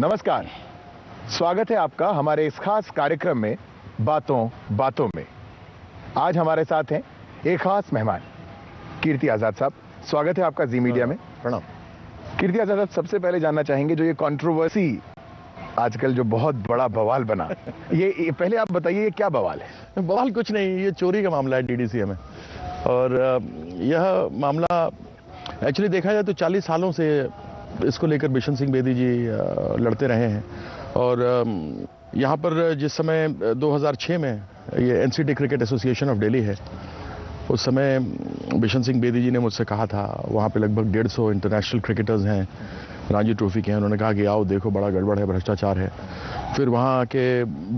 नमस्कार, स्वागत है आपका हमारे इस खास कार्यक्रम में बातों बातों में। आज हमारे साथ हैं एक खास मेहमान कीर्ति आजाद साहब। स्वागत है आपका जी मीडिया में। प्रणाम। कीर्ति आजाद साहब, सबसे पहले जानना चाहेंगे जो ये कंट्रोवर्सी आजकल जो बहुत बड़ा बवाल बना, ये पहले आप बताइए ये क्या बवाल है? बवाल कुछ नहीं, ये चोरी का मामला है डीडीसीए में। और यह मामला एक्चुअली देखा जाए तो 40 सालों से इसको लेकर बिशन सिंह बेदी जी लड़ते रहे हैं। और यहाँ पर जिस समय 2006 में ये NCT cricket association of Delhi है, उस समय बिशन सिंह बेदी जी ने मुझसे कहा था, वहाँ पे लगभग 150 इंटरनेशनल क्रिकेटर्स हैं, रणजी ट्रॉफी के हैं। उन्होंने कहा कि आओ देखो, बड़ा गड़बड़ है, भ्रष्टाचार है। फिर वहाँ के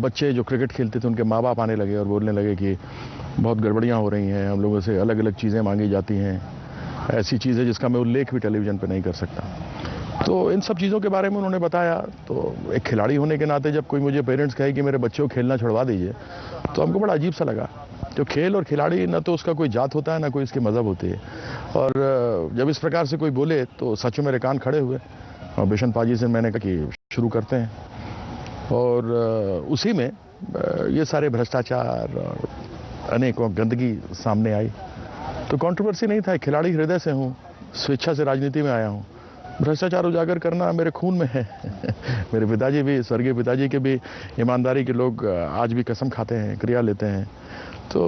बच्चे जो क्रिकेट खेलते थे उनके माँ बाप आने लगे और बोलने लगे कि बहुत गड़बड़ियाँ हो रही हैं, हम लोगों से अलग अलग चीज़ें मांगी जाती हैं, ऐसी चीज़ है जिसका मैं उल्लेख भी टेलीविज़न पर नहीं कर सकता। तो इन सब चीज़ों के बारे में उन्होंने बताया। तो एक खिलाड़ी होने के नाते जब कोई मुझे पेरेंट्स कहे कि मेरे बच्चों को खेलना छुड़वा दीजिए, तो हमको बड़ा अजीब सा लगा। जो खेल और खिलाड़ी ना तो उसका कोई जात होता है, ना कोई इसकी मज़हब होती है। और जब इस प्रकार से कोई बोले तो सच में मेरे कान खड़े हुए और बिशन पाजी से मैंने कहा कि शुरू करते हैं। और उसी में ये सारे भ्रष्टाचार और अनेकों गंदगी सामने आई। तो कंट्रोवर्सी नहीं था, खिलाड़ी हृदय से हूँ, स्वेच्छा से राजनीति में आया हूँ। भ्रष्टाचार उजागर करना मेरे खून में है। मेरे पिताजी भी, स्वर्गीय पिताजी के भी ईमानदारी के लोग आज भी कसम खाते हैं, क्रिया लेते हैं। तो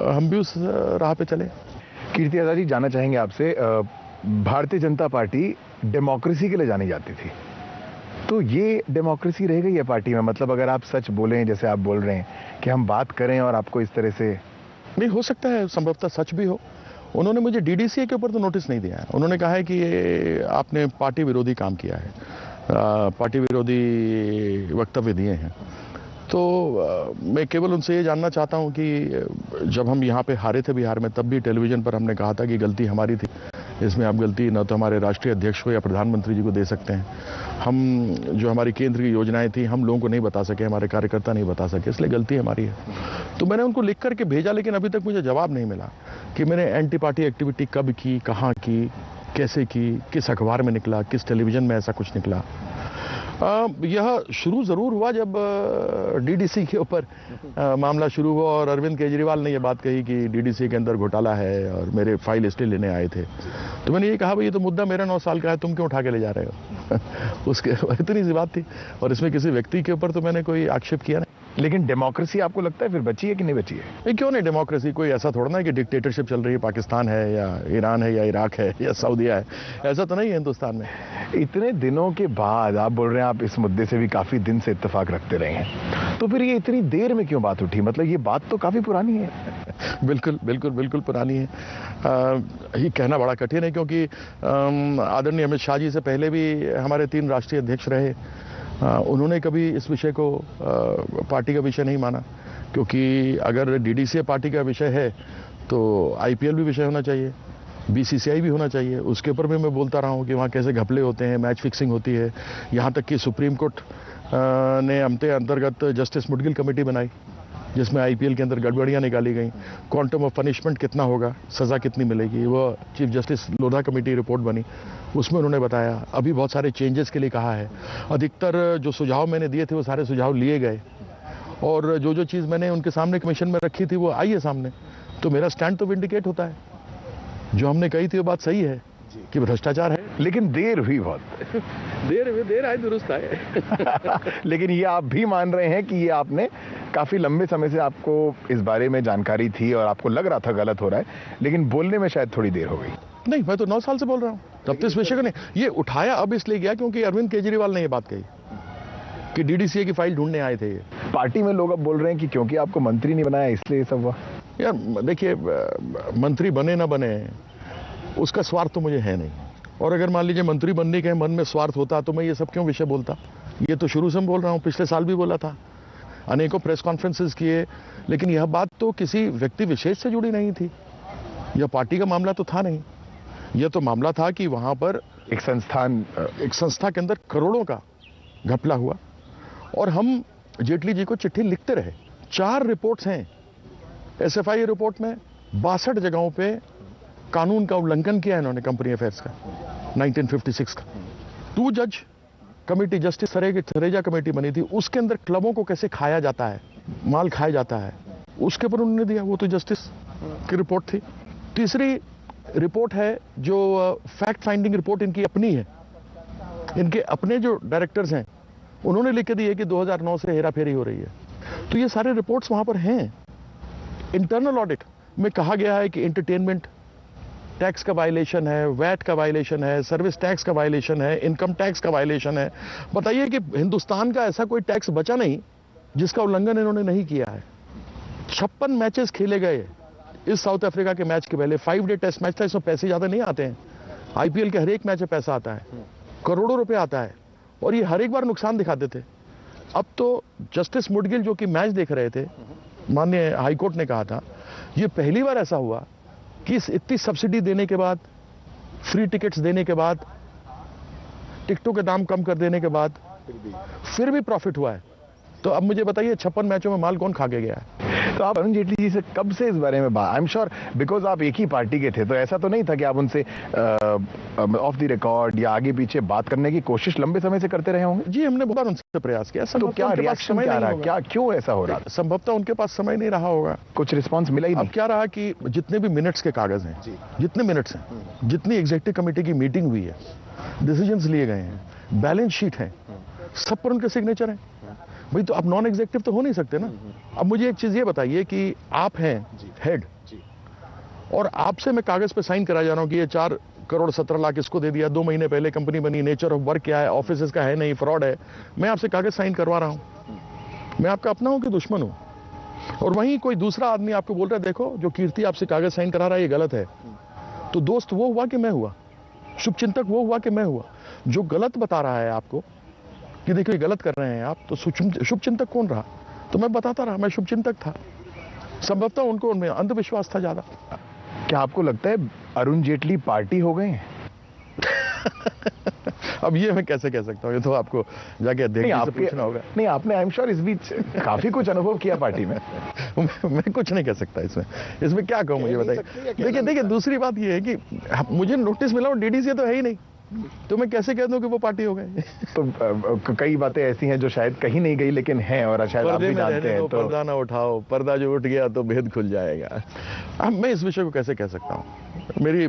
हम भी उस राह पे चले। कीर्ति आजाद जी, जानना चाहेंगे आपसे, भारतीय जनता पार्टी डेमोक्रेसी के लिए जानी जाती थी, तो ये डेमोक्रेसी रह गई है पार्टी में? मतलब अगर आप सच बोलें, जैसे आप बोल रहे हैं कि हम बात करें और आपको इस तरह से नहीं हो सकता है, संभवतः सच भी हो। उन्होंने मुझे डीडीसीए के ऊपर तो नोटिस नहीं दिया है। उन्होंने कहा है कि ये आपने पार्टी विरोधी काम किया है, पार्टी विरोधी वक्तव्य दिए हैं। तो मैं केवल उनसे ये जानना चाहता हूं कि जब हम यहाँ पे हारे थे बिहार में, तब भी टेलीविज़न पर हमने कहा था कि गलती हमारी थी, इसमें आप गलती न तो हमारे राष्ट्रीय अध्यक्ष को या प्रधानमंत्री जी को दे सकते हैं। हम जो हमारी केंद्र की योजनाएं थी हम लोगों को नहीं बता सके, हमारे कार्यकर्ता नहीं बता सके, इसलिए गलती हमारी है। तो मैंने उनको लिख करके भेजा, लेकिन अभी तक मुझे जवाब नहीं मिला कि मैंने एंटी पार्टी एक्टिविटी कब की, कहाँ की, कैसे की, किस अखबार में निकला, किस टेलीविज़न में ऐसा कुछ निकला। यह शुरू ज़रूर हुआ जब डीडीसी के ऊपर मामला शुरू हुआ और अरविंद केजरीवाल ने यह बात कही कि डीडीसी के अंदर घोटाला है और मेरे फाइल इसलिए लेने आए थे। तो मैंने ये कहा, भाई ये तो मुद्दा मेरा 9 साल का है, तुम क्यों उठा के ले जा रहे हो? उसके इतनी सी बात थी, और इसमें किसी व्यक्ति के ऊपर तो मैंने कोई आक्षेप किया नहीं। लेकिन डेमोक्रेसी आपको लगता है फिर बची है कि नहीं बची है? क्यों नहीं, डेमोक्रेसी कोई ऐसा थोड़ा ना है कि डिक्टेटरशिप चल रही है, पाकिस्तान है या ईरान है या इराक है या सऊदीया है, ऐसा तो नहीं है हिंदुस्तान में। इतने दिनों के बाद आप बोल रहे हैं आप इस मुद्दे से भी काफी दिन से इत्तेफाक रखते रहे हैं, तो फिर ये इतनी देर में क्यों बात उठी? मतलब ये बात तो काफी पुरानी है। बिल्कुल बिल्कुल बिल्कुल पुरानी है। ये कहना बड़ा कठिन है, क्योंकि आदरणीय अमित शाह जी से पहले भी हमारे 3 राष्ट्रीय अध्यक्ष रहे। उन्होंने कभी इस विषय को पार्टी का विषय नहीं माना, क्योंकि अगर डीडीसीए पार्टी का विषय है तो आईपीएल भी विषय होना चाहिए, बीसीसीआई भी होना चाहिए। उसके ऊपर भी मैं बोलता रहा हूँ कि वहाँ कैसे घपले होते हैं, मैच फिक्सिंग होती है। यहाँ तक कि सुप्रीम कोर्ट ने हमते अंतर्गत जस्टिस मुडगिल कमेटी बनाई, जिसमें आईपीएल के अंदर गड़बड़ियाँ निकाली गई। क्वांटम ऑफ पनिशमेंट कितना होगा, सज़ा कितनी मिलेगी, वो chief justice Lodha committee report बनी, उसमें उन्होंने बताया। अभी बहुत सारे चेंजेस के लिए कहा है। अधिकतर जो सुझाव मैंने दिए थे वो सारे सुझाव लिए गए, और जो जो चीज़ मैंने उनके सामने कमीशन में रखी थी वो आई है सामने। तो मेरा स्टैंड तो विंडिकेट होता है, जो हमने कही थी वो बात सही है कि भ्रष्टाचार है। लेकिन देर हुई बहुत। देर आए दुरुस्त आए। लेकिन ये आप भी मान रहे हैं कि ये आपने काफी लंबे समय से आपको इस बारे में जानकारी थी और आपको लग रहा था गलत हो रहा है, लेकिन बोलने में शायद थोड़ी देर हो गई? नहीं, मैं तो 9 साल से बोल रहा हूँ। तब तो इस विषय को नहीं, ये उठाया अब इसलिए गया क्योंकि अरविंद केजरीवाल ने ये बात कही कि डीडीसीए की फाइल ढूंढने आए थे। ये पार्टी में लोग अब बोल रहे हैं कि क्योंकि आपको मंत्री नहीं बनाया इसलिए ये सब हुआ। यार देखिए, मंत्री बने ना बने उसका स्वार्थ तो मुझे है नहीं, और अगर मान लीजिए मंत्री बनने के मन में स्वार्थ होता तो मैं ये सब क्यों विषय बोलता? ये तो शुरू से मैं बोल रहा हूँ, पिछले साल भी बोला था, अनेकों प्रेस कॉन्फ्रेंसेस किए, लेकिन यह बात तो किसी व्यक्ति विशेष से जुड़ी नहीं थी। यह पार्टी का मामला तो था नहीं, यह तो मामला था कि वहाँ पर एक संस्था के अंदर करोड़ों का घपला हुआ, और हम जेटली जी को चिट्ठी लिखते रहे। 4 रिपोर्ट्स हैं एसएफआई रिपोर्ट में, 62 जगहों पे कानून का उल्लंघन किया है इन्होंने, कंपनी अफेयर्स का 1956 का। 2 जज कमेटी जस्टिस सरेजा कमेटी बनी थी, उसके अंदर क्लबों को कैसे खाया जाता है, माल खाया जाता है, उसके ऊपर उन्होंने दिया। वो तो जस्टिस की रिपोर्ट थी। तीसरी रिपोर्ट है जो फैक्ट फाइंडिंग रिपोर्ट इनकी अपनी है, इनके अपने जो डायरेक्टर्स हैं उन्होंने लिख के दी है कि 2009 से हेराफेरी हो रही है। तो ये सारे रिपोर्ट्स वहां पर हैं। इंटरनल ऑडिट में कहा गया है कि एंटरटेनमेंट टैक्स का वायलेशन है, वैट का वायलेशन है, सर्विस टैक्स का वायलेशन है, इनकम टैक्स का वायलेशन है। बताइए कि हिंदुस्तान का ऐसा कोई टैक्स बचा नहीं जिसका उल्लंघन इन्होंने नहीं किया है। 56 मैचेस खेले गए इस साउथ अफ्रीका के मैच के पहले। 5 डे टेस्ट मैच था, इसमें पैसे ज्यादा नहीं आते हैं। आईपीएल के हर एक मैच में पैसा आता है, करोड़ों रुपए आता है, और ये हर एक बार नुकसान दिखाते थे। अब तो जस्टिस मुडगिल जो कि मैच देख रहे थे, माननीय हाईकोर्ट ने कहा था ये पहली बार ऐसा हुआ कि इतनी सब्सिडी देने के बाद, फ्री टिकट्स देने के बाद, टिकटों के दाम कम कर देने के बाद फिर भी प्रॉफिट हुआ है। तो अब मुझे बताइए 56 मैचों में माल कौन खा के गया है? तो आप अरुण जेटली जी से कब से इस बारे में बात, आई एम श्योर बिकॉज आप एक ही पार्टी के थे, तो ऐसा तो नहीं था कि आप उनसे ऑफ द रिकॉर्ड या आगे पीछे बात करने की कोशिश लंबे समय से करते रहे होंगे? जी, हमने बहुत उनसे प्रयास किया। तो क्या रिएक्शन क्या रहा, क्या क्यों ऐसा हो रहा? संभवतः उनके पास समय नहीं रहा होगा, कुछ रिस्पॉन्स मिला ही नहीं। अब क्या रहा कि जितने भी मिनट्स के कागज हैं, जितने मिनट्स हैं, जितनी एग्जीक्यूटिव कमेटी की मीटिंग हुई है, डिसीजंस लिए गए हैं, बैलेंस शीट है, सब पर उनके सिग्नेचर हैं। भाई तो आप नॉन एग्जीक्यूटिव तो हो नहीं सकते ना। अब मुझे एक चीज ये बताइए कि आप हैं हेड, और आपसे मैं कागज पे साइन करा जा रहा हूं कि ये 4 करोड़ 17 लाख इसको दे दिया, 2 महीने पहले कंपनी बनी, नेचर ऑफ वर्क क्या है, ऑफिस का है नहीं, फ्रॉड है, मैं आपसे कागज साइन करवा रहा हूं। मैं आपका अपना हूं कि दुश्मन हूं? और वहीं कोई दूसरा आदमी आपको बोल रहा है देखो जो कीर्ति आपसे कागज साइन करा रहा है ये गलत है। तो दोस्त वो हुआ कि मैं हुआ? शुभचिंतक वो हुआ कि मैं हुआ? जो गलत बता रहा है आपको कि देखो ये गलत कर रहे हैं आप, तो शुभचिंतक कौन रहा? तो मैं बताता रहा, मैं शुभचिंतक था। संभवतः उनको उनमें अंधविश्वास था ज्यादा। क्या आपको लगता है अरुण जेटली पार्टी हो गए हैं? अब ये मैं कैसे कह सकता हूँ, ये तो आपको जाके अध्यक्ष से पूछना होगा। नहीं, आपने आई एम श्योर इस बीच काफी कुछ अनुभव किया पार्टी में। मैं कुछ नहीं कह सकता इसमें क्या कहूँ, मुझे बताइए। देखिए दूसरी बात ये है कि मुझे नोटिस मिला और डीडीसी तो है ही नहीं, तो मैं कैसे कह दूं कि वो पार्टी हो गए? तो कई बातें ऐसी हैं जो शायद कहीं नहीं गई लेकिन हैं, और शायद आप भी जानते हैं। तो पर्दा ना उठाओ, पर्दा जो उठ गया तो भेद खुल जाएगा। अब मैं इस विषय को कैसे कह सकता हूं? मेरी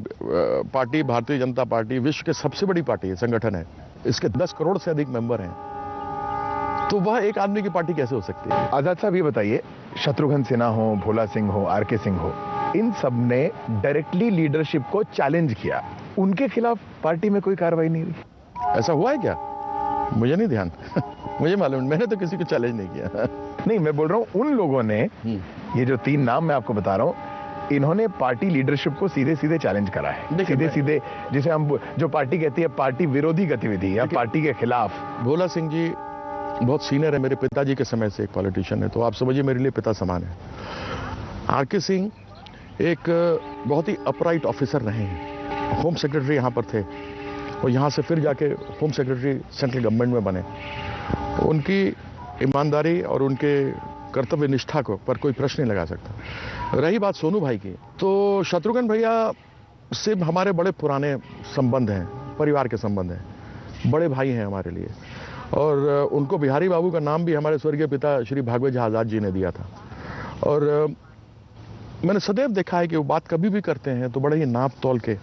पार्टी भारतीय जनता पार्टी विश्व की सबसे बड़ी पार्टी है, संगठन है, इसके 10 करोड़ से अधिक मेंबर हैं, तो वह एक आदमी की पार्टी कैसे हो सकती है? आजाद साहब ये बताइए, शत्रुघ्न सिन्हा हो, भोला सिंह हो, आरके सिंह हो, इन सब ने डायरेक्टली लीडरशिप को चैलेंज किया, उनके खिलाफ पार्टी में कोई कार्रवाई नहीं हुई? ऐसा हुआ है क्या? मुझे नहीं ध्यान। मुझे मालूम, मैंने तो किसी को चैलेंज नहीं किया। नहीं, मैं बोल रहा हूं उन लोगों ने, ये जो 3 नाम मैं आपको बता रहा हूं, इन्होंने पार्टी लीडरशिप को सीधे सीधे चैलेंज करा है। सीधे सीधे, जिसे हम जो पार्टी कहती है पार्टी विरोधी गतिविधि या पार्टी के खिलाफ। भोला सिंह जी बहुत सीनियर है, मेरे पिताजी के समय से एक पॉलिटिशियन है, तो आप समझिए मेरे लिए पिता समान है। आरके सिंह एक बहुत ही अपराइट ऑफिसर रहे हैं, होम सेक्रेटरी यहाँ पर थे, और यहाँ से फिर जाके होम सेक्रेटरी सेंट्रल गवर्नमेंट में बने। उनकी ईमानदारी और उनके कर्तव्य निष्ठा को पर कोई प्रश्न नहीं लगा सकता। रही बात सोनू भाई की, तो शत्रुघ्न भैया से हमारे बड़े पुराने संबंध हैं, परिवार के संबंध हैं, बड़े भाई हैं हमारे लिए, और उनको बिहारी बाबू का नाम भी हमारे स्वर्गीय पिता श्री भागवत झा आजाद जी ने दिया था। और मैंने सदैव देखा है कि वो बात कभी भी करते हैं तो बड़े ही नाप तोल के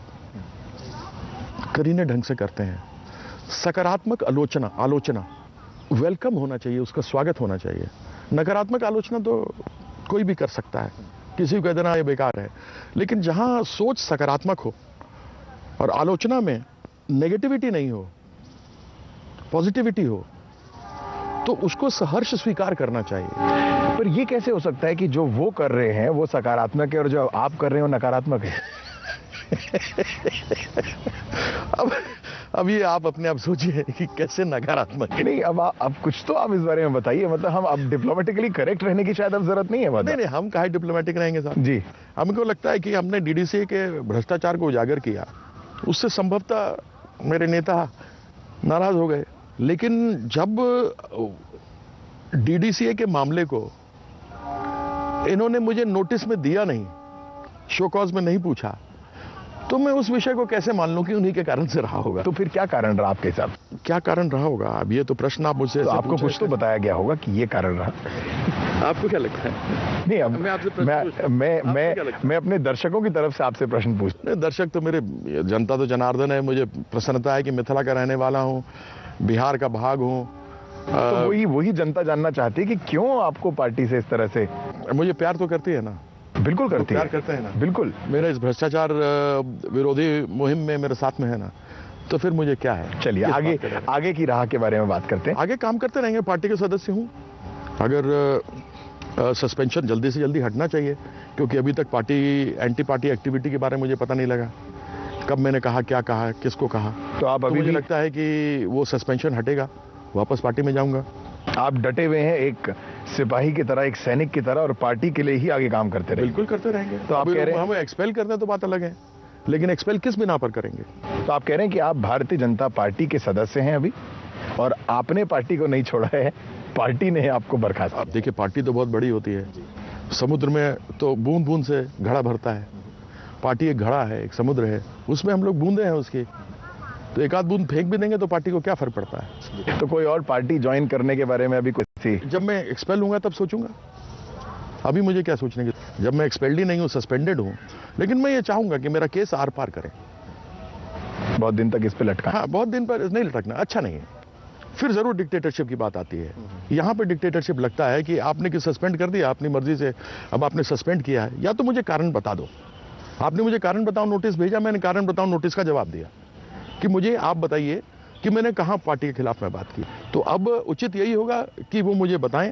करीने ढंग से करते हैं। सकारात्मक आलोचना वेलकम होना चाहिए, उसका स्वागत होना चाहिए। नकारात्मक आलोचना तो कोई भी कर सकता है, किसी को कह देना ये बेकार है, लेकिन जहां सोच सकारात्मक हो और आलोचना में नेगेटिविटी नहीं हो, पॉजिटिविटी हो, तो उसको सहर्ष स्वीकार करना चाहिए। पर ये कैसे हो सकता है कि जो वो कर रहे हैं वो सकारात्मक है और जो आप कर रहे हो नकारात्मक है? अब ये आप अपने आप सोचिए कि कैसे नकारात्मक है। नहीं, अब कुछ तो आप इस बारे में बताइए। मतलब हम अब डिप्लोमेटिकली करेक्ट रहने की शायद अब जरूरत नहीं है। नहीं, हम काहे डिप्लोमेटिक रहेंगे साहब जी। हमको लगता है कि हमने डीडीसी के भ्रष्टाचार को उजागर किया, उससे संभवतः मेरे नेता नाराज हो गए, लेकिन जब डीडीसीए के मामले को इन्होंने मुझे नोटिस में दिया नहीं, शो कॉज में नहीं पूछा, तो मैं उस विषय को कैसे मान लूं कि उन्हीं के कारण से रहा होगा। तो फिर क्या कारण रहा आपके हिसाब से? क्या कारण रहा होगा? अब ये तो प्रश्न आप मुझसे तो आपको कुछ तो बताया गया होगा कि ये कारण रहा। आपको क्या लगता है? नहीं, अब मैं आपसे प्रश्न मैं अपने दर्शकों की तरफ से आपसे प्रश्न पूछता हूं। दर्शक तो मेरे जनता तो जनार्दन है। मुझे प्रसन्नता है कि मिथिला का रहने वाला हूं, बिहार का भाग हूं। तो वही जनता जानना चाहती है कि क्यों आपको पार्टी से इस तरह से? मुझे प्यार तो करती है ना। बिल्कुल करती है। प्यार करते हैं ना। बिल्कुल। मेरा इस भ्रष्टाचार विरोधी मुहिम में मेरे साथ में है ना, तो फिर मुझे क्या है। चलिए आगे की राह के बारे में बात करते हैं। आगे काम करते रहेंगे, पार्टी के सदस्य हूं। अगर सस्पेंशन जल्दी से जल्दी हटना चाहिए, क्योंकि अभी तक एंटी पार्टी एक्टिविटी के बारे में मुझे पता नहीं लगा, कब मैंने कहा, क्या कहा, किसको कहा। तो आप अभी मुझे लगता है कि वो सस्पेंशन हटेगा, वापस पार्टी में जाऊंगा। आप डटे हुए हैं एक सिपाही की तरह, एक सैनिक की तरह, और पार्टी के लिए ही आगे काम करते रहेंगे। बिल्कुल करते रहेंगे। तो आप कह रहे हैं हमें एक्सपेल करते हैं तो बात अलग है, लेकिन एक्सपेल किस बिना पर करेंगे? तो आप कह रहे हैं कि आप भारतीय जनता पार्टी के सदस्य हैं अभी, और आपने पार्टी को नहीं छोड़ा है, पार्टी ने आपको बर्खास्त। आप देखिए, पार्टी तो बहुत बड़ी होती है। समुद्र में तो बूंद बूंद से घड़ा भरता है। पार्टी एक घड़ा है, एक समुद्र है, उसमें हम लोग बूंदे हैं उसकी। तो एक आध बूंद फेंक भी देंगे तो पार्टी को क्या फर्क पड़ता है? तो कोई और पार्टी ज्वाइन करने के बारे में अभी कुछ थी? जब मैं एक्सपेल हूंगा तब सोचूंगा। अभी मुझे क्या सोचने की? जब मैं एक्सपेल्ड ही नहीं हूं, सस्पेंडेड हूं, लेकिन मैं ये चाहूंगा कि मेरा केस आर पार करे। बहुत दिन तक इस पे लटका? हाँ, बहुत दिन पर नहीं लटकना अच्छा नहीं है। फिर जरूर डिक्टेटरशिप की बात आती है। यहां पर डिक्टेटरशिप लगता है कि आपने कि सस्पेंड कर दिया अपनी मर्जी से, अब आपने सस्पेंड किया है, या तो मुझे कारण बता दो। आपने मुझे कारण बताओ नोटिस भेजा, मैंने कारण बताओ नोटिस का जवाब दिया कि मुझे आप बताइए कि मैंने कहां पार्टी के खिलाफ में बात की। तो अब उचित यही होगा कि वो मुझे बताएं,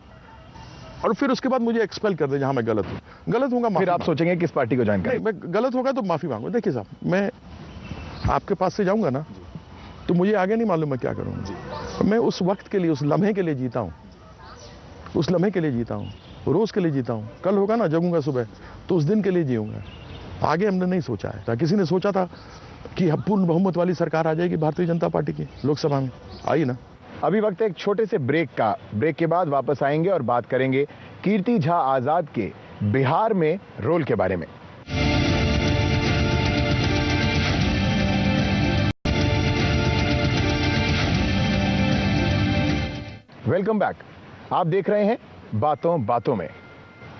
और फिर उसके बाद मुझे एक्सपेल कर दे जहां मैं गलत हूं। गलत होगा फिर आप सोचेंगे किस पार्टी को ज्वाइन करें? मैं गलत होगा तो माफी मांगू। देखिए साहब, मैं आपके पास से जाऊंगा ना, तो मुझे आगे नहीं मालूम मैं क्या करूंगा। मैं उस वक्त के लिए, उस लम्हे के लिए जीता हूं, उस लम्हे के लिए जीता हूं, रोज के लिए जीता हूं। कल होगा ना, जगूंगा सुबह, तो उस दिन के लिए जीऊंगा। आगे हमने नहीं सोचा है। किसी ने सोचा था कि पूर्ण बहुमत वाली सरकार आ जाएगी भारतीय जनता पार्टी की लोकसभा में? आई ना। अभी वक्त है एक छोटे से ब्रेक का। ब्रेक के बाद वापस आएंगे और बात करेंगे कीर्ति झा आजाद के बिहार में रोल के बारे में। Welcome back. आप देख रहे हैं बातों बातों में।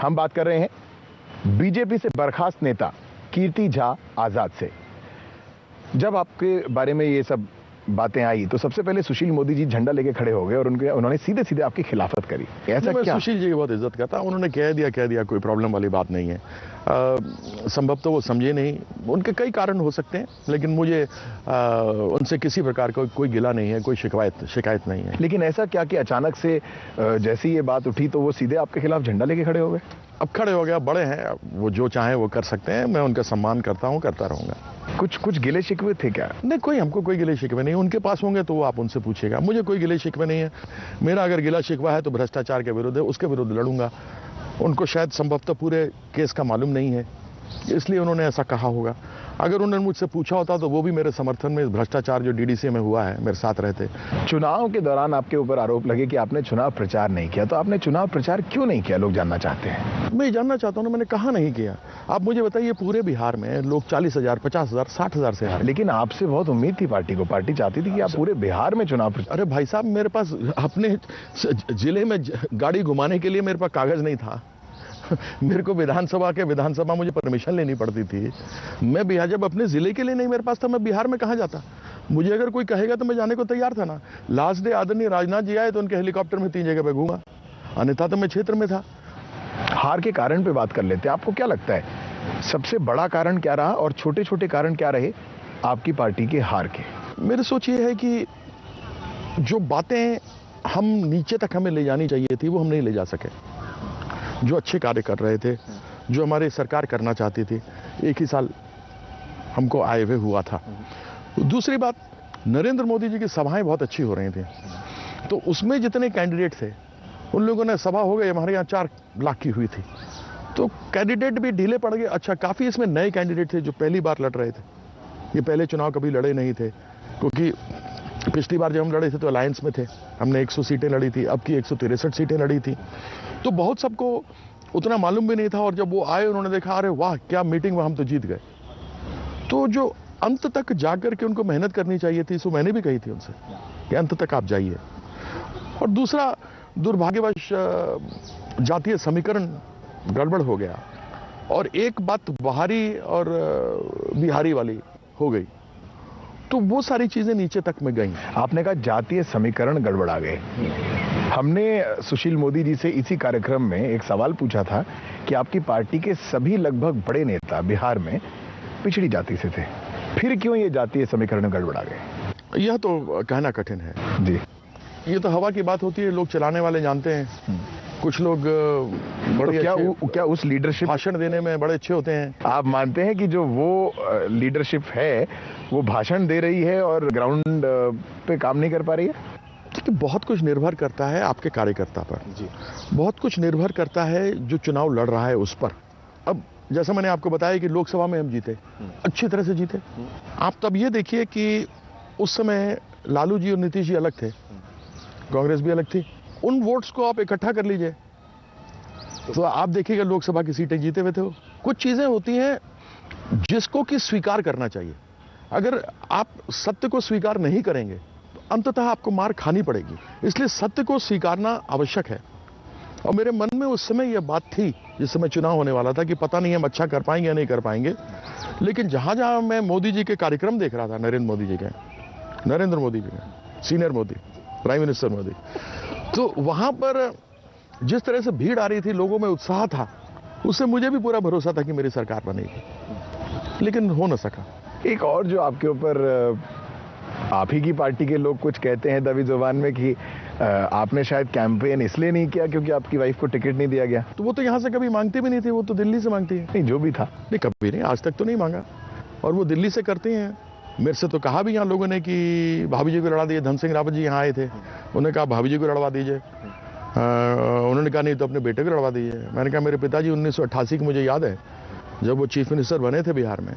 हम बात कर रहे हैं बीजेपी से बर्खास्त नेता कीर्ति झा आजाद से। जब आपके बारे में ये सब बातें आई तो सबसे पहले सुशील मोदी जी झंडा लेके खड़े हो गए और उन्होंने सीधे सीधे आपकी खिलाफत करी। ऐसा क्या? सुशील जी की बहुत इज्जत करता, उन्होंने कह दिया, कोई प्रॉब्लम वाली बात नहीं है। संभव तो वो समझे नहीं, उनके कई कारण हो सकते हैं, लेकिन मुझे उनसे किसी प्रकार का कोई गिला नहीं है, कोई शिकायत नहीं है। लेकिन ऐसा क्या कि अचानक से जैसी ये बात उठी तो वो सीधे आपके खिलाफ झंडा लेके खड़े हो गए? अब खड़े हो गया, बड़े हैं, वो जो चाहें वो कर सकते हैं। मैं उनका सम्मान करता हूं, करता रहूंगा। कुछ गिले शिकवे थे क्या? नहीं, हमको कोई गिले शिकवे नहीं। उनके पास होंगे तो वो आप उनसे पूछिएगा। मुझे कोई गिले शिकवे नहीं है। मेरा अगर गिला शिकवा है तो भ्रष्टाचार के विरुद्ध है, उसके विरुद्ध लड़ूंगा। उनको शायद संभवतः पूरे केस का मालूम नहीं है, इसलिए उन्होंने ऐसा कहा होगा। अगर उन्होंने मुझसे पूछा होता तो वो भी मेरे समर्थन में, इस भ्रष्टाचार जो डीडीसी में हुआ है, मेरे साथ रहते। चुनाव के दौरान आपके ऊपर आरोप लगे कि आपने चुनाव प्रचार नहीं किया, तो आपने चुनाव प्रचार क्यों नहीं किया, लोग जानना चाहते हैं। मैं जानना चाहता हूं ना, मैंने कहा नहीं किया। आप मुझे बताइए, पूरे बिहार में लोग 40,000, 50,000, 60,000 से हारे। लेकिन आपसे बहुत उम्मीद थी पार्टी को। पार्टी चाहती थी कि आप पूरे बिहार में चुनाव प्रचार। अरे भाई साहब, मेरे पास अपने जिले में गाड़ी घुमाने के लिए मेरे पास कागज नहीं था। मेरे को विधानसभा मुझे परमिशन लेनी पड़ती थी। मैं बिहार, जब अपने जिले के लिए नहीं मेरे पास था, मैं बिहार में कहां जाता? मुझे अगर कोई कहेगा तो मैं जाने को तैयार था ना। लास्ट डे आदरणीय राजनाथ जी आए तो उनके हेलीकॉप्टर में 3 जगह पे घूमा, अन्यथा तो मैं क्षेत्र में था। हार के कारण पे बात कर लेते हैं। आपको क्या लगता है सबसे बड़ा कारण क्या रहा और छोटे छोटे कारण क्या रहे आपकी पार्टी के हार के? मेरी सोच ये है कि जो बातें हम नीचे तक हमें ले जानी चाहिए थी वो हम नहीं ले जा सके। जो अच्छे कार्य कर रहे थे, जो हमारी सरकार करना चाहती थी, एक ही साल हमको आए हुए हुआ था। दूसरी बात, नरेंद्र मोदी जी की सभाएं बहुत अच्छी हो रही थी, तो उसमें जितने कैंडिडेट थे उन लोगों ने, सभा हो गई हमारे यहाँ 4 लाख की हुई थी, तो कैंडिडेट भी ढीले पड़ गए। अच्छा, काफ़ी इसमें नए कैंडिडेट थे जो पहली बार लड़ रहे थे। ये पहले चुनाव कभी लड़े नहीं थे, क्योंकि पिछली बार जब हम लड़े थे तो अलायंस में थे, हमने 100 सीटें लड़ी थी, अब की 163 सीटें लड़ी थी। तो बहुत सबको उतना मालूम भी नहीं था, और जब वो आए उन्होंने देखा, अरे वाह क्या मीटिंग में, हम तो जीत गए। तो जो अंत तक जाकर के उनको मेहनत करनी चाहिए थी, सो मैंने भी कही थी उनसे कि अंत तक आप जाइए। और दूसरा, दुर्भाग्यवश जातीय समीकरण गड़बड़ हो गया और एक बात बाहरी और बिहारी वाली हो गई, तो वो सारी चीजें नीचे तक में गई। आपने कहा जातीय समीकरण गड़बड़ा गए। हमने सुशील मोदी जी से इसी कार्यक्रम में एक सवाल पूछा था कि आपकी पार्टी के सभी लगभग बड़े नेता बिहार में पिछड़ी जाति से थे, फिर क्यों ये जातीय समीकरण गड़बड़ा गए? यह तो कहना कठिन है जी। ये तो हवा की बात होती है, लोग चलाने वाले जानते हैं। कुछ लोग बड़े क्या उस लीडरशिप भाषण देने में बड़े अच्छे होते हैं। आप मानते हैं कि जो वो लीडरशिप है वो भाषण दे रही है और ग्राउंड पे काम नहीं कर पा रही है? देखिए, बहुत कुछ निर्भर करता है आपके कार्यकर्ता पर जी। बहुत कुछ निर्भर करता है जो चुनाव लड़ रहा है उस पर। अब जैसा मैंने आपको बताया कि लोकसभा में हम जीते, अच्छी तरह से जीते। आप तब ये देखिए कि उस समय लालू जी और नीतीश जी अलग थे, कांग्रेस भी अलग थी। उन वोट्स को आप इकट्ठा कर लीजिए तो आप देखिएगा लोकसभा की सीटें जीते हुए थे। कुछ चीजें होती हैं जिसको कि स्वीकार करना चाहिए। अगर आप सत्य को स्वीकार नहीं करेंगे तो अंततः आपको मार खानी पड़ेगी, इसलिए सत्य को स्वीकारना आवश्यक है। और मेरे मन में उस समय यह बात थी, जिस समय चुनाव होने वाला था, कि पता नहीं हम अच्छा कर पाएंगे या नहीं कर पाएंगे। लेकिन जहां जहां मैं मोदी जी के कार्यक्रम देख रहा था, नरेंद्र मोदी जी के senior Modi, prime minister Modi, तो वहां पर जिस तरह से भीड़ आ रही थी, लोगों में उत्साह था, उससे मुझे भी पूरा भरोसा था कि मेरी सरकार बनेगी, लेकिन हो न सका। एक और जो आपके ऊपर आप ही की पार्टी के लोग कुछ कहते हैं दबी जुबान में कि आपने शायद कैंपेन इसलिए नहीं किया क्योंकि आपकी वाइफ को टिकट नहीं दिया गया। तो वो तो यहां से कभी मांगती भी नहीं थी, वो तो दिल्ली से मांगती है। नहीं, जो भी था। नहीं, कभी नहीं, आज तक तो नहीं मांगा। और वो दिल्ली से करती हैं। मेरे से तो कहा भी यहाँ लोगों ने कि भाभी जी को लड़ा दीजिए। धन सिंह रावत जी यहाँ आए थे, उन्होंने कहा भाभी जी को लड़वा दीजिए। उन्होंने कहा नहीं तो अपने बेटे को लड़वा दीजिए। मैंने कहा मेरे पिताजी 1988 की मुझे याद है, जब वो चीफ मिनिस्टर बने थे बिहार में,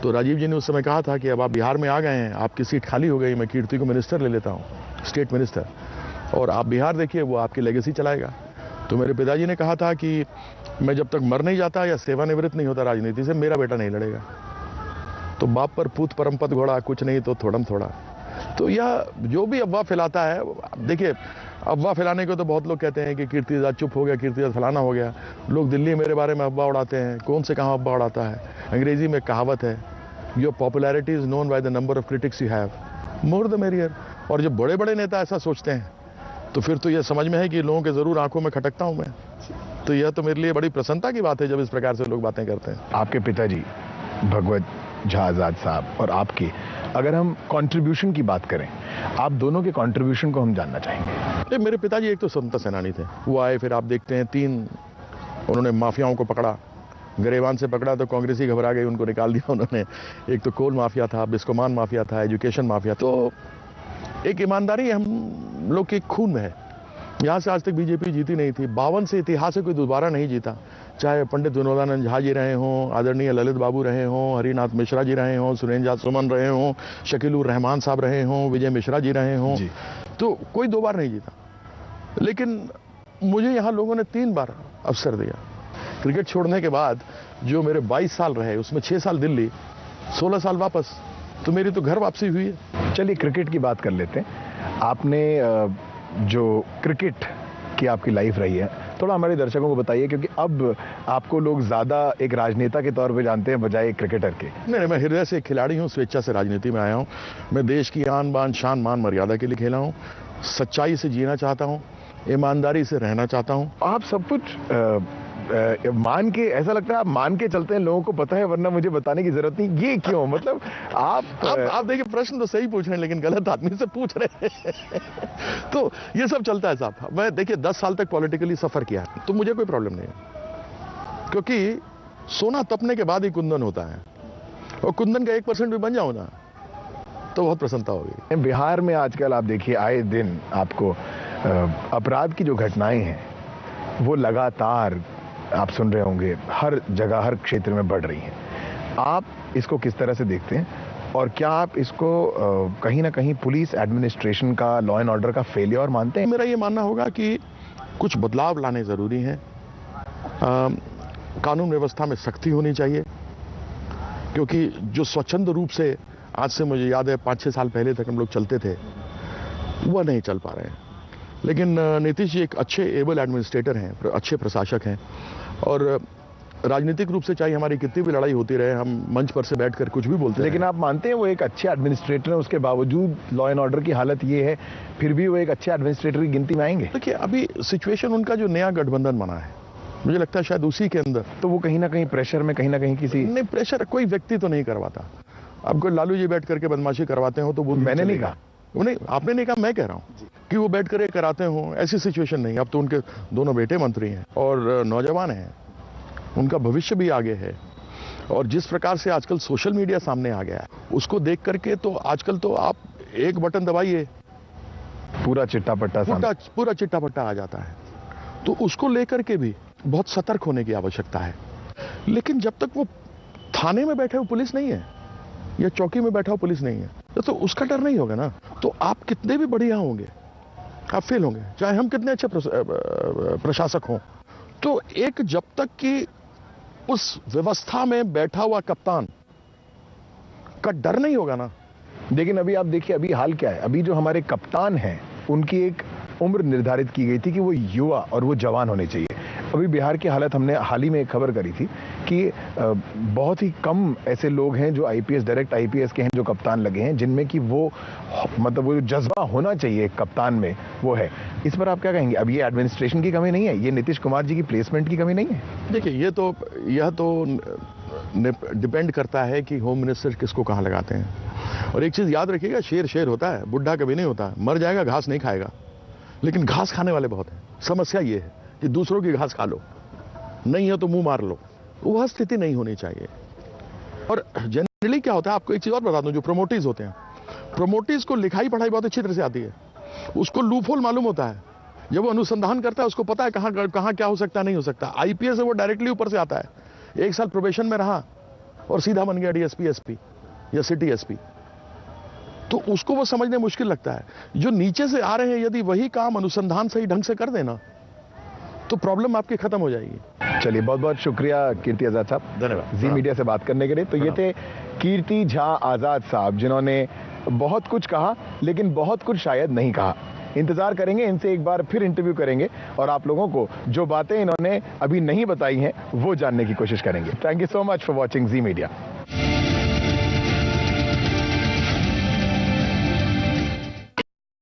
तो राजीव जी ने उस समय कहा था कि अब आप बिहार में आ गए हैं, आपकी सीट खाली हो गई, मैं कीर्ति को मिनिस्टर ले लेता हूँ, स्टेट मिनिस्टर, और आप बिहार देखिए, वो आपकी लेगेसी चलाएगा। तो मेरे पिताजी ने कहा था कि मैं जब तक मर नहीं जाता या सेवानिवृत्त नहीं होता राजनीति से, मेरा बेटा नहीं लड़ेगा। तो बाप पर पूत परमपत घोड़ा, कुछ नहीं तो थोड़म थोड़ा। तो यह जो भी अफवाह फैलाता है, देखिए अफवाह फैलाने को तो बहुत लोग कहते हैं कि कीर्तिदास चुप हो गया, कीर्तिदास फलाना हो गया। लोग दिल्ली मेरे बारे में अफवाह उड़ाते हैं, कौन से कहाँ अफवाह उड़ाता है। अंग्रेजी में कहावत है, your popularity is known by the number of critics you have, more the merrier. और जब बड़े बड़े नेता ऐसा सोचते हैं तो फिर तो यह समझ में है कि लोगों के जरूर आंखों में खटकता हूं मैं। तो यह तो मेरे लिए बड़ी प्रसन्नता की बात है जब इस प्रकार से लोग बातें करते हैं। आपके पिताजी भगवत झा आजाद साहब और आपकी, अगर हम कंट्रीब्यूशन की बात करें, आप दोनों के कंट्रीब्यूशन को हम जानना चाहेंगे। मेरे पिताजी एक तो स्वतंत्रता सेनानी थे, वो आए, फिर आप देखते हैं 3 उन्होंने माफियाओं को पकड़ा। गरेवान से पकड़ा तो कांग्रेसी घबरा गई, उनको निकाल दिया उन्होंने। एक तो कोल माफिया था, बिस्कोमान माफिया था, एजुकेशन माफिया। तो एक ईमानदारी हम लोग के खून में है। यहाँ से आज तक बीजेपी जीती नहीं थी, 52 से इतिहास से कोई दोबारा नहीं जीता। चाहे पंडित विनोदानंद झा जी रहे हों, आदरणीय ललित बाबू रहे हों, हरिनाथ मिश्रा जी रहे हों, सुरेंद्र सुमन रहे हों, शकीलुर रहमान साहब रहे हों, विजय मिश्रा जी रहे हों, तो कोई 2 बार नहीं जीता। लेकिन मुझे यहाँ लोगों ने 3 बार अवसर दिया। क्रिकेट छोड़ने के बाद जो मेरे 22 साल रहे, उसमें 6 साल दिल्ली, 16 साल वापस, तो मेरी तो घर वापसी हुई है। चलिए क्रिकेट की बात कर लेते हैं। आपने जो क्रिकेट की आपकी लाइफ रही है, थोड़ा हमारे दर्शकों को बताइए, क्योंकि अब आपको लोग ज्यादा एक राजनेता के तौर पे जानते हैं बजाय एक क्रिकेटर के। नहीं, मैं हृदय से एक खिलाड़ी हूँ, स्वेच्छा से राजनीति में आया हूँ। मैं देश की आन बान शान मान मर्यादा के लिए खेला हूँ, सच्चाई से जीना चाहता हूँ, ईमानदारी से रहना चाहता हूँ। आप सब कुछ मान के, ऐसा लगता है आप मान के चलते हैं, लोगों को पता है, वरना मुझे बताने की जरूरत नहीं। ये क्यों? मतलब आप देखिए, प्रश्न तो सही पूछ रहे हैं, लेकिन गलत आदमी से पूछ रहे हैं। तो ये सब चलता है साहब। मैं देखिए 10 साल तक पॉलिटिकली सफर किया है, तो मुझे कोई प्रॉब्लम नहीं है, क्योंकि सोना तपने के बाद ही कुंदन होता है, और कुंदन का 1% भी बन जाओ ना तो बहुत प्रसन्नता होगी। बिहार में आजकल आप देखिए, आए दिन आपको अपराध की जो घटनाएं हैं वो लगातार आप सुन रहे होंगे, हर जगह हर क्षेत्र में बढ़ रही हैं। आप इसको किस तरह से देखते हैं, और क्या आप इसको कहीं ना कहीं पुलिस एडमिनिस्ट्रेशन का, लॉ एंड ऑर्डर का फेलियर मानते हैं? मेरा ये मानना होगा कि कुछ बदलाव लाने जरूरी हैं। कानून व्यवस्था में सख्ती होनी चाहिए, क्योंकि जो स्वच्छंद रूप से आज से मुझे याद है 5-6 साल पहले तक हम लोग चलते थे, वह नहीं चल पा रहे हैं। लेकिन नीतीश जी एक अच्छे एबल एडमिनिस्ट्रेटर हैं, अच्छे प्रशासक हैं, और राजनीतिक रूप से चाहे हमारी कितनी भी लड़ाई होती रहे, हम मंच पर से बैठकर कुछ भी बोलते हैं। लेकिन आप मानते हैं वो एक अच्छे एडमिनिस्ट्रेटर हैं, उसके बावजूद लॉ एंड ऑर्डर की हालत ये है, फिर भी वो एक अच्छे एडमिनिस्ट्रेटर की गिनती में आएंगे? देखिए, अभी सिचुएशन उनका जो नया गठबंधन बना है, मुझे लगता है शायद उसी के अंदर, तो वो कहीं ना कहीं प्रेशर में, कहीं ना कहीं किसी नहीं, प्रेशर कोई व्यक्ति तो नहीं करवाता। अब कोई लालू जी बैठ करके बदमाशी करवाते हो तो वो मैंने नहीं कहा, नहीं, आपने नहीं कहा, मैं कह रहा हूं कि वो बैठ कर कराते हो, ऐसी सिचुएशन नहीं। अब तो उनके दोनों बेटे मंत्री हैं और नौजवान हैं, उनका भविष्य भी आगे है। और जिस प्रकार से आजकल सोशल मीडिया सामने आ गया है, उसको देख करके तो आजकल तो आप एक बटन दबाइए, पूरा चिट्टा पट्टा पूरा चिट्टा पट्टा आ जाता है। तो उसको लेकर के भी बहुत सतर्क होने की आवश्यकता है। लेकिन जब तक वो थाने में बैठे हो पुलिस नहीं है, या चौकी में बैठा हो पुलिस नहीं है, तो उसका डर नहीं होगा ना। तो आप कितने भी बढ़िया होंगे, आप फेल होंगे, चाहे हम कितने अच्छे प्रशासक हों। तो एक जब तक कि उस व्यवस्था में बैठा हुआ कप्तान का डर नहीं होगा ना। लेकिन अभी आप देखिए, अभी हाल क्या है, अभी जो हमारे कप्तान हैं उनकी एक उम्र निर्धारित की गई थी कि वो युवा और वो जवान होने चाहिए। अभी बिहार की हालत, हमने हाल ही में एक खबर करी थी कि बहुत ही कम ऐसे लोग हैं जो आईपीएस, डायरेक्ट आईपीएस के हैं, जो कप्तान लगे हैं, जिनमें कि वो मतलब वो जज्बा होना चाहिए कप्तान में, वो है। इस पर आप क्या कहेंगे? अब ये एडमिनिस्ट्रेशन की कमी नहीं है, ये नीतीश कुमार जी की प्लेसमेंट की कमी नहीं है? देखिए, यह तो डिपेंड करता है कि होम मिनिस्टर किसको कहाँ लगाते हैं। और एक चीज याद रखिएगा, शेर शेर होता है, बुढ़ा कभी नहीं होता। मर जाएगा, घास नहीं खाएगा, लेकिन घास खाने वाले बहुत हैं। समस्या ये है कि दूसरों की घास खा लो, नहीं है तो मुंह मार लो। वह स्थिति नहीं होनी चाहिए। और जनरली क्या होता है, आपको एक चीज और बता दूं, जो प्रोमोटीज होते हैं, प्रोमोटीज को लिखाई पढ़ाई बहुत अच्छी तरह से आती है, उसको लूपहोल मालूम होता है। जब वो अनुसंधान करता है, उसको पता है कहां क्या हो सकता है, नहीं हो सकता। आईपीएस से वो डायरेक्टली ऊपर से आता है, 1 साल प्रोबेशन में रहा और सीधा बन गया डीएसपी, एसपी या सिटी एसपी। तो उसको वो समझने मुश्किल लगता है। जो नीचे से आ रहे हैं, यदि वही काम अनुसंधान सही ढंग से कर देना, तो प्रॉब्लम आपकी खत्म हो जाएगी। चलिए, बहुत बहुत शुक्रिया कीर्ति आजाद साहब, धन्यवाद जी मीडिया से बात करने के लिए। तो ये थे कीर्ति झा आजाद साहब, जिन्होंने बहुत कुछ कहा लेकिन बहुत कुछ शायद नहीं कहा। इंतजार करेंगे, इनसे एक बार फिर इंटरव्यू करेंगे और आप लोगों को जो बातें इन्होंने अभी नहीं बताई हैं वो जानने की कोशिश करेंगे। Thank you so much for watching Zee media.